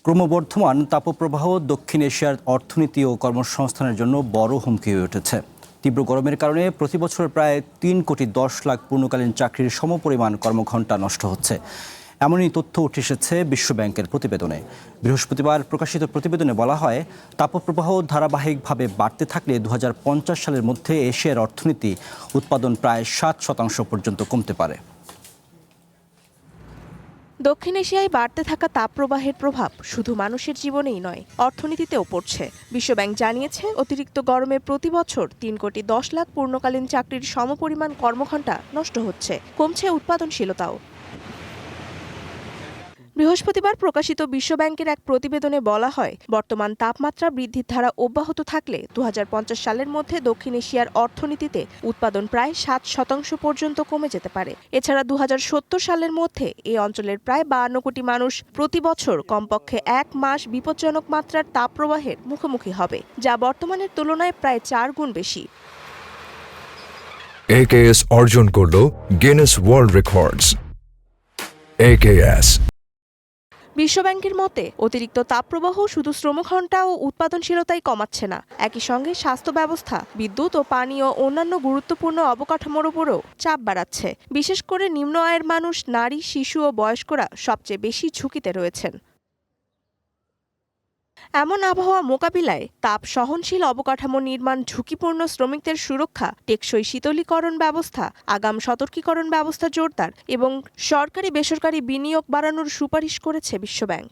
ক্রমবর্ধমান তাপপ্রবাহ দক্ষিণ এশিয়ার অর্থনীতি ও কর্মসংস্থানের জন্য বড় হুমকি হয়ে উঠেছে। তীব্র গরমের কারণে প্রতি বছর প্রায় 3,10,00,000 পূর্ণকালীন চাকরির সমপরিমাণ কর্মঘণ্টা নষ্ট হচ্ছে। এমনই তথ্য উঠে এসেছে বিশ্বব্যাংকের প্রতিবেদনে। বৃহস্পতিবার প্রকাশিত প্রতিবেদনে বলা হয়, তাপপ্রবাহ ধারাবাহিকভাবে বাড়তে থাকলে 2050 সালের মধ্যে এশিয়ার অর্থনীতি উৎপাদন প্রায় 7% পর্যন্ত কমতে পারে। দক্ষিণ এশিয়ায় বাড়তে থাকা তাপপ্রবাহের প্রভাব শুধু মানুষের জীবনেই নয়, অর্থনীতিতেও পড়ছে। বিশ্বব্যাংক জানিয়েছে, অতিরিক্ত গরমে প্রতি বছর 3,10,00,000 পূর্ণকালীন চাকরির সমপরিমাণ কর্মঘণ্টা নষ্ট হচ্ছে, কমছে উৎপাদনশীলতাও। বৃহস্পতিবার প্রকাশিত বিশ্বব্যাংকের এক প্রতিবেদনে বলা হয়, বর্তমান তাপমাত্রা বৃদ্ধির ধারা অব্যাহত থাকলে 2050 সালের মধ্যে দক্ষিণ এশিয়ার অর্থনীতিতে উৎপাদন প্রায় 7% পর্যন্ত কমে যেতে পারে। এছাড়া 2070 সালের মধ্যে এই অঞ্চলের প্রায় 52 কোটি মানুষ প্রতি বছর কমপক্ষে 1 মাস বিপজ্জনক মাত্রার তাপপ্রবাহের মুখোমুখি হবে, যা বর্তমানের তুলনায় প্রায় 4 গুণ বেশি। AKS অর্জন করল গিনেস ওয়ার্ল্ড রেকর্ডস। AKS বিশ্বব্যাংকের মতে, অতিরিক্ত তাপপ্রবাহ শুধু শ্রমঘণ্টা ও উৎপাদনশীলতাই কমাচ্ছে না, একই সঙ্গে স্বাস্থ্য ব্যবস্থা, বিদ্যুৎ ও পানি ও অন্যান্য গুরুত্বপূর্ণ অবকাঠামোর উপরও চাপ বাড়াচ্ছে। বিশেষ করে নিম্ন আয়ের মানুষ, নারী, শিশু ও বয়স্করা সবচেয়ে বেশি ঝুঁকিতে রয়েছেন। এমন আবহাওয়া মোকাবিলায় তাপ সহনশীল অবকাঠামো নির্মাণ, ঝুঁকিপূর্ণ শ্রমিকদের সুরক্ষা, টেকসই শীতলীকরণ ব্যবস্থা, আগাম সতর্কীকরণ ব্যবস্থা জোরদার এবং সরকারি বেসরকারি বিনিয়োগ বাড়ানোর সুপারিশ করেছে বিশ্বব্যাংক।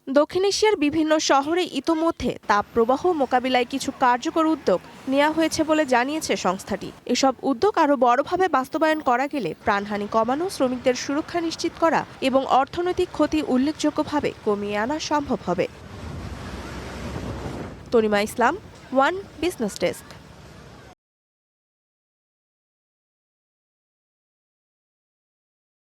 দক্ষিণ এশিয়ার বিভিন্ন শহরে ইতোমধ্যে তাপপ্রবাহ মোকাবিলায় কিছু কার্যকর উদ্যোগ নেওয়া হয়েছে বলে জানিয়েছে সংস্থাটি। এসব উদ্যোগ আরও বড়ভাবে বাস্তবায়ন করা গেলে প্রাণহানি কমানো, শ্রমিকদের সুরক্ষা নিশ্চিত করা এবং অর্থনৈতিক ক্ষতি উল্লেখযোগ্যভাবে কমিয়ে আনা সম্ভব হবে। তনিমা ইসলাম, ওয়ান বিজনেস ডেস্ক।